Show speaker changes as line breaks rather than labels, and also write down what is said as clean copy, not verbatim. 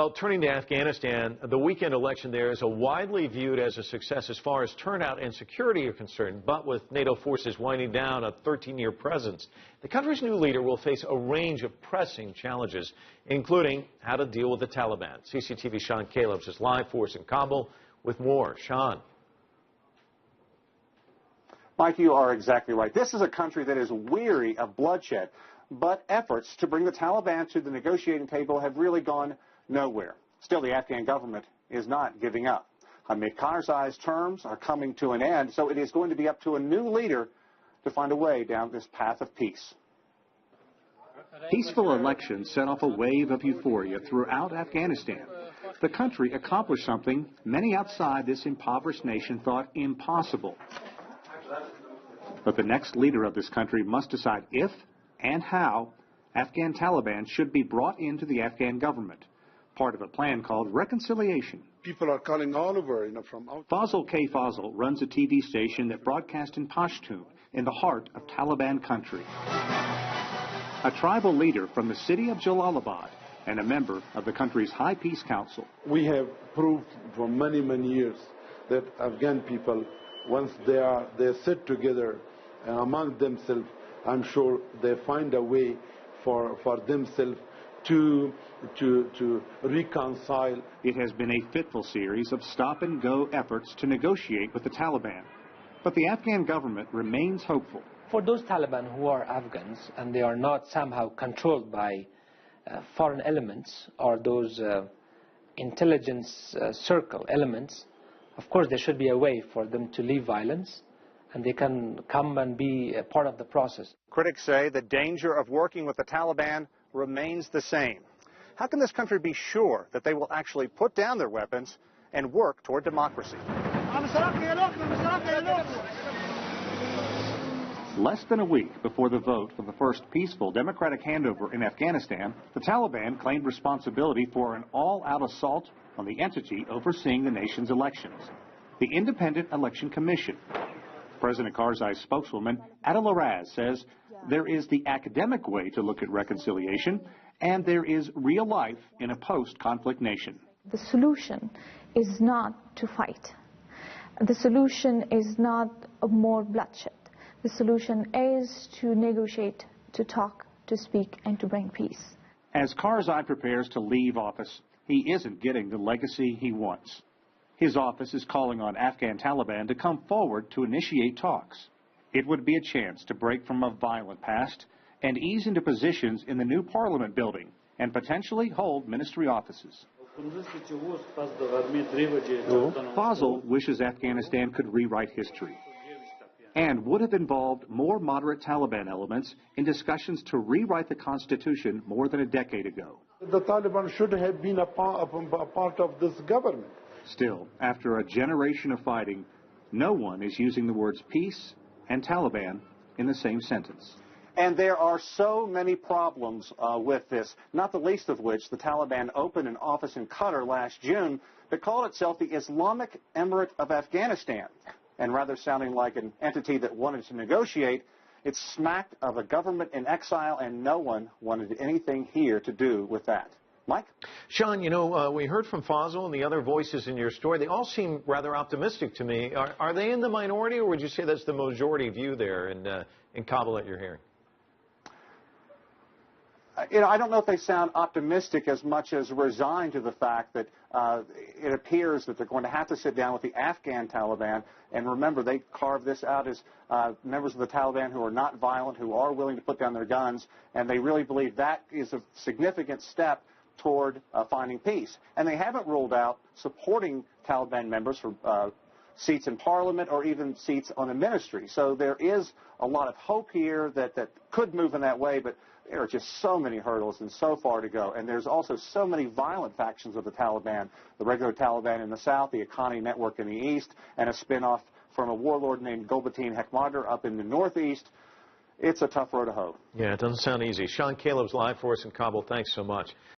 Well, turning to Afghanistan, the weekend election there is widely viewed as a success as far as turnout and security are concerned. But with NATO forces winding down a 13-year presence, the country's new leader will face a range of pressing challenges, including how to deal with the Taliban. CCTV's Sean Caleb's is live for us in Kabul with more. Sean.
Mike, you are exactly right. This is a country that is weary of bloodshed, but efforts to bring the Taliban to the negotiating table have really gone nowhere. Still, the Afghan government is not giving up. Hamid Karzai's terms are coming to an end, so it is going to be up to a new leader to find a way down this path of peace.
Peaceful elections set off a wave of euphoria throughout Afghanistan. The country accomplished something many outside this impoverished nation thought impossible. But the next leader of this country must decide if and how Afghan Taliban should be brought into the Afghan government, part of a plan called reconciliation.
People are calling all over, from out.
Fazl K. Fazl runs a TV station that broadcasts in Pashtun, in the heart of Taliban country. A tribal leader from the city of Jalalabad and a member of the country's High Peace Council.
We have proved for many, many years that Afghan people, once they sit together among themselves, I'm sure they find a way for themselves to reconcile.
It has been a fitful series of stop-and-go efforts to negotiate with the Taliban. But the Afghan government remains hopeful.
For those Taliban who are Afghans and they are not somehow controlled by foreign elements or those intelligence circle elements, of course there should be a way for them to leave violence and they can come and be a part of the process.
Critics say the danger of working with the Taliban remains the same. How can this country be sure that they will actually put down their weapons and work toward democracy?
Less than a week before the vote for the first peaceful democratic handover in Afghanistan, the Taliban claimed responsibility for an all-out assault on the entity overseeing the nation's elections, the Independent Election Commission. President Karzai's spokeswoman, Adil Raz, says there is the academic way to look at reconciliation, and there is real life in a post-conflict nation.
The solution is not to fight. The solution is not more bloodshed. The solution is to negotiate, to talk, to speak, and to bring peace.
As Karzai prepares to leave office, he isn't getting the legacy he wants. His office is calling on Afghan Taliban to come forward to initiate talks. It would be a chance to break from a violent past and ease into positions in the new parliament building and potentially hold ministry offices. Fazl wishes Afghanistan could rewrite history and would have involved more moderate Taliban elements in discussions to rewrite the Constitution more than a decade ago.
The Taliban should have been a part of this government.
Still, after a generation of fighting, no one is using the words peace and Taliban in the same sentence.
And there are so many problems with this, not the least of which the Taliban opened an office in Qatar last June that called itself the Islamic Emirate of Afghanistan. And rather sounding like an entity that wanted to negotiate, it smacked of a government in exile, and no one wanted anything here to do with that. Mike?
Sean, we heard from Fazl and the other voices in your story. They all seem rather optimistic to me. Are they in the minority, or would you say that's the majority view there in Kabul that you're hearing?
I don't know if they sound optimistic as much as resigned to the fact that it appears that they're going to have to sit down with the Afghan Taliban. And remember, they carved this out as members of the Taliban who are not violent, who are willing to put down their guns, and they really believe that is a significant step toward finding peace. And they haven't ruled out supporting Taliban members for seats in parliament or even seats on a ministry. So there is a lot of hope here that could move in that way, but there are just so many hurdles and so far to go. And there's also so many violent factions of the Taliban, the regular Taliban in the south, the Haqqani network in the east, and a spinoff from a warlord named Gulbuddin Hekmatyar up in the northeast. It's a tough road to hoe.
Yeah, it doesn't sound easy. Sean Caleb's live for us in Kabul. Thanks so much.